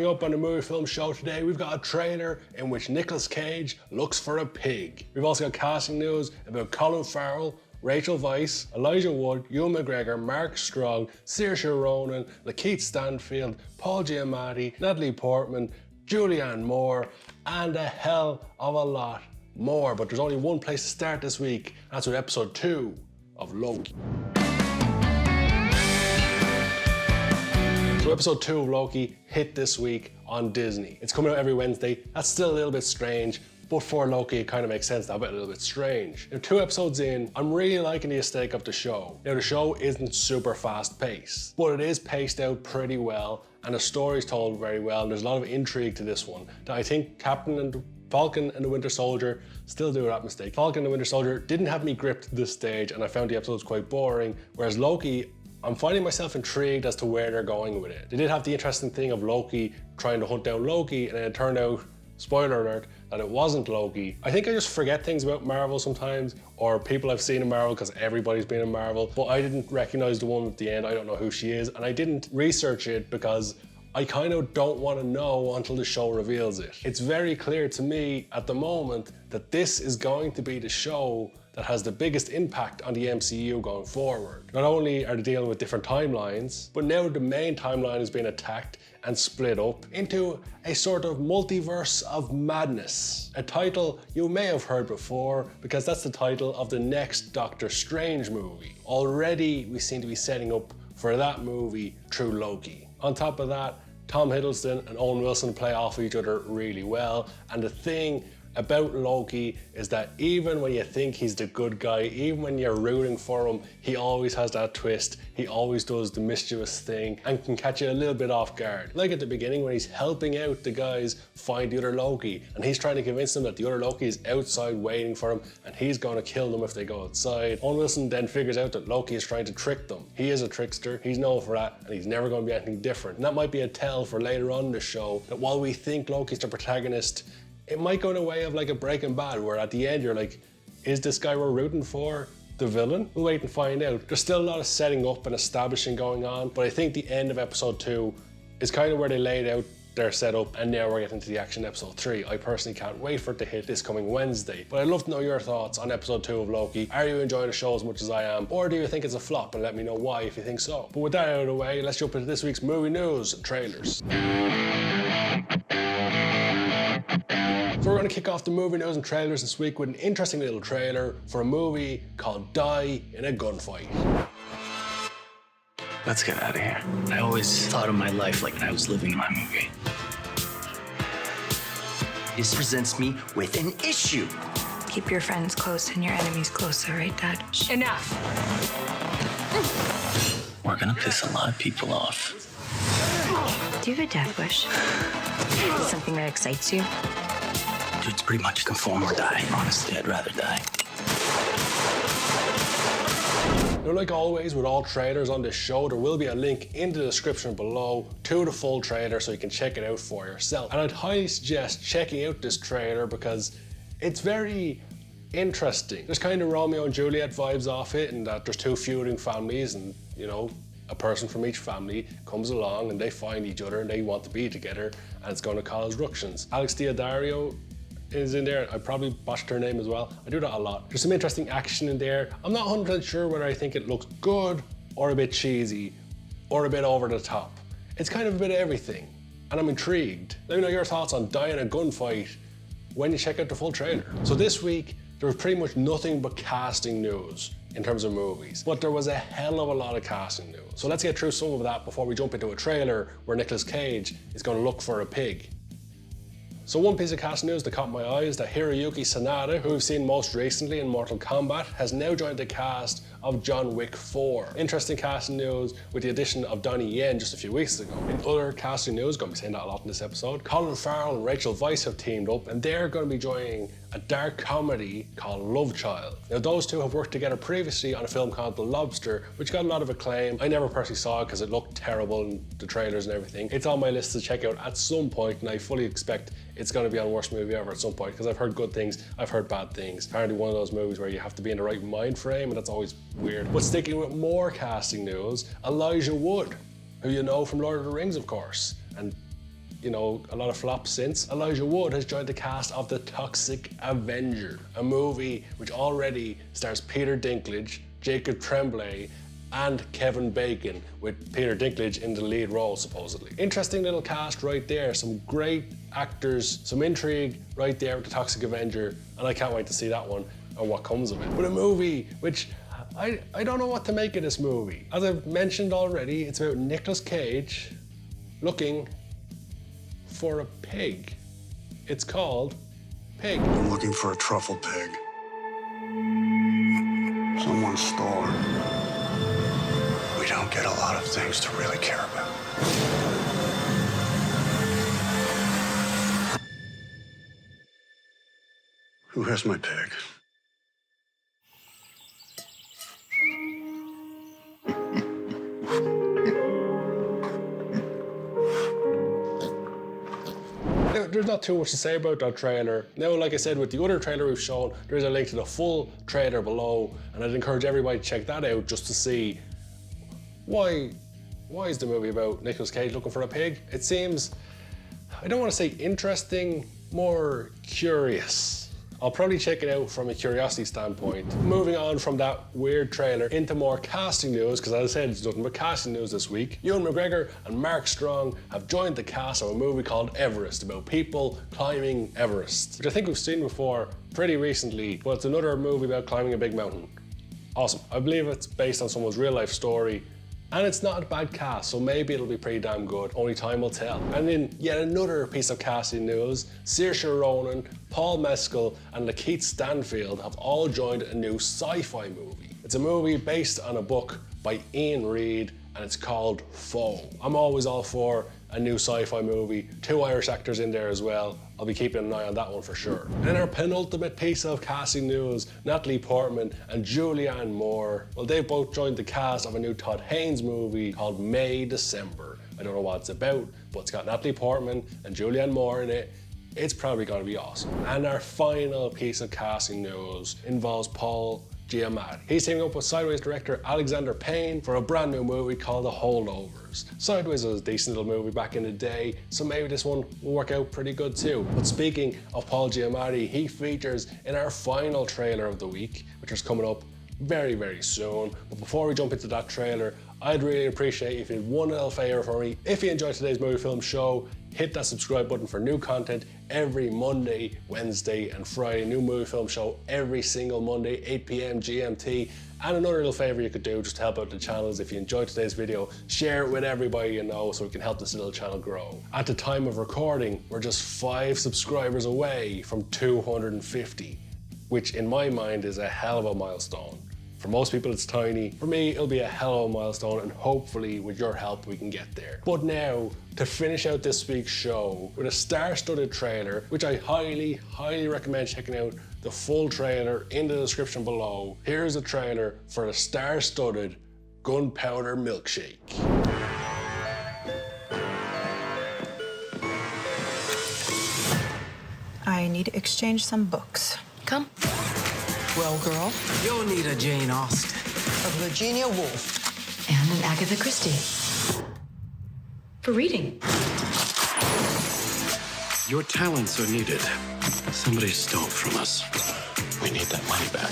up on the Movie Film Show today, we've got a trailer in which Nicolas Cage looks for a pig. We've also got casting news about Colin Farrell, Rachel Weisz, Elijah Wood, Ewan McGregor, Mark Strong, Saoirse Ronan, LaKeith Stanfield, Paul Giamatti, Natalie Portman, Julianne Moore, and a hell of a lot more. But there's only one place to start this week. That's with episode 2 of LOKi. So episode 2 of LOKi hit this week on Disney. It's coming out every Wednesday. That's still a little bit strange, but for LOKi it kind of makes sense to have it a little bit strange. Now 2 episodes in, I'm really liking the aesthetic of the show. Now the show isn't super fast paced, but it is paced out pretty well and the story's told very well, and there's a lot of intrigue to this one that I think Falcon and the Winter Soldier still do that mistake. Falcon and the Winter Soldier didn't have me gripped to this stage and I found the episodes quite boring, whereas LOKi, I'm finding myself intrigued as to where they're going with it. They did have the interesting thing of Loki trying to hunt down Loki, and then it turned out, spoiler alert, that it wasn't Loki. I think I just forget things about Marvel sometimes, or people I've seen in Marvel because everybody's been in Marvel, but I didn't recognize the woman at the end. I don't know who she is, and I didn't research it because I kind of don't want to know until the show reveals it. It's very clear to me at the moment that this is going to be the show that has the biggest impact on the MCU going forward. Not only are they dealing with different timelines, but now the main timeline is being attacked and split up into a sort of multiverse of madness. A title you may have heard before because that's the title of the next Doctor Strange movie. Already we seem to be setting up for that movie through LOKi. On top of that, Tom Hiddleston and Owen Wilson play off each other really well, and the thing about LOKi is that even when you think he's the good guy, even when you're rooting for him, he always has that twist. He always does the mischievous thing and can catch you a little bit off guard. Like at the beginning when he's helping out the guys find the other LOKi, and he's trying to convince them that the other LOKi is outside waiting for him and he's going to kill them if they go outside. Owen Wilson then figures out that LOKi is trying to trick them. He is a trickster, he's known for that, and he's never going to be anything different. And that might be a tell for later on in the show that while we think LOKi's the protagonist, it might go in a way of like a Breaking Bad, where at the end you're like, is this guy we're rooting for the villain? We'll wait and find out. There's still a lot of setting up and establishing going on, but I think the end of episode 2 is kind of where they laid out their setup, and now we're getting to the action episode 3. I personally can't wait for it to hit this coming Wednesday. But I'd love to know your thoughts on episode 2 of LOKi. Are you enjoying the show as much as I am? Or do you think it's a flop? And let me know why if you think so. But with that out of the way, let's jump into this week's movie news and trailers. So we're going to kick off the movie news and trailers this week with an interesting little trailer for a movie called Die in a Gunfight. Let's get out of here. I always thought of my life like I was living my movie. This presents me with an issue. Keep your friends close and your enemies closer, right, Dad? Enough. We're gonna piss a lot of people off. Do you have a death wish? Is it something that excites you? Dude, it's pretty much conform or die. Honestly, I'd rather die. Now, like always with all trailers on this show, there will be a link in the description below to the full trailer so you can check it out for yourself. And I'd highly suggest checking out this trailer because it's very interesting. There's kind of Romeo and Juliet vibes off it, and that there's 2 feuding families, and you know, a person from each family comes along and they find each other and they want to be together, and it's going to cause ructions. Alex Diodario is in there. I probably botched her name as well. I do that a lot. There's some interesting action in there. I'm not 100% sure whether I think it looks good or a bit cheesy or a bit over the top. It's kind of a bit of everything, and I'm intrigued. Let me know your thoughts on Die in a Gunfight when you check out the full trailer. So this week, there was pretty much nothing but casting news in terms of movies, but there was a hell of a lot of casting news. So let's get through some of that before we jump into a trailer where Nicolas Cage is going to look for a pig. So one piece of casting news that caught my eye is that Hiroyuki Sanada, who we've seen most recently in Mortal Kombat, has now joined the cast of John Wick 4. Interesting casting news with the addition of Donnie Yen just a few weeks ago. In other casting news, going to be saying that a lot in this episode, Colin Farrell and Rachel Weisz have teamed up and they're going to be joining a dark comedy called Love Child. Now those two have worked together previously on a film called The Lobster, which got a lot of acclaim. I never personally saw it because it looked terrible in the trailers and everything. It's on my list to check out at some point, and I fully expect it's going to be on Worst Movie Ever at some point because I've heard good things, I've heard bad things. Apparently one of those movies where you have to be in the right mind frame, and that's always weird. But sticking with more casting news, Elijah Wood, who you know from Lord of the Rings, of course, and you know, a lot of flops since. Elijah Wood has joined the cast of The Toxic Avenger, a movie which already stars Peter Dinklage, Jacob Tremblay, and Kevin Bacon, with Peter Dinklage in the lead role, supposedly. Interesting little cast right there, some great actors, some intrigue right there with The Toxic Avenger, and I can't wait to see that one and what comes of it. But a movie which I don't know what to make of this movie. As I've mentioned already, it's about Nicolas Cage looking for a pig. It's called Pig. I'm looking for a truffle pig. Someone stole her. We don't get a lot of things to really care about. Who has my pig? There's not too much to say about that trailer. Now, like I said, with the other trailer we've shown, there's a link to the full trailer below, and I'd encourage everybody to check that out just to see why is the movie about Nicolas Cage looking for a pig? It seems, I don't want to say interesting, more curious. I'll probably check it out from a curiosity standpoint. Moving on from that weird trailer into more casting news, because as I said, it's nothing but casting news this week. Ewan McGregor and Mark Strong have joined the cast of a movie called Everest, about people climbing Everest, which I think we've seen before pretty recently, but it's another movie about climbing a big mountain. Awesome. I believe it's based on someone's real life story, and it's not a bad cast, so maybe it'll be pretty damn good. Only time will tell. And in yet another piece of casting news, Saoirse Ronan, Paul Mescal, and LaKeith Stanfield have all joined a new sci-fi movie. It's a movie based on a book by Ian Reid, and it's called Foe. I'm always all for a new sci-fi movie, 2 Irish actors in there as well. I'll be keeping an eye on that one for sure. And in our penultimate piece of casting news, Natalie Portman and Julianne Moore, well, they've both joined the cast of a new Todd Haynes movie called May December. I don't know what it's about, but it's got Natalie Portman and Julianne Moore in it. It's probably gonna be awesome. And our final piece of casting news involves Paul Giamatti. He's teaming up with Sideways director Alexander Payne for a brand new movie called The Holdovers. Sideways was a decent little movie back in the day, so maybe this one will work out pretty good too. But speaking of Paul Giamatti, he features in our final trailer of the week, which is coming up very, very soon. But before we jump into that trailer, I'd really appreciate if you did one little favor for me. If you enjoyed today's movie film show, hit that subscribe button for new content every Monday, Wednesday, and Friday. New movie film show every single Monday, 8 p.m. GMT. And another little favor you could do just to help out the channel is if you enjoyed today's video, share it with everybody you know so we can help this little channel grow. At the time of recording, we're just 5 subscribers away from 250, which in my mind is a hell of a milestone. For most people it's tiny. For me, it'll be a hell of a milestone, and hopefully with your help we can get there. But now, to finish out this week's show with a star-studded trailer, which I highly, highly recommend checking out the full trailer in the description below. Here's a trailer for the star-studded Gunpowder Milkshake. I need to exchange some books. Come. Well, girl, you'll need a Jane Austen, a Virginia Woolf, And an Agatha Christie. For reading. Your talents are needed. Somebody stole from us. We need that money back.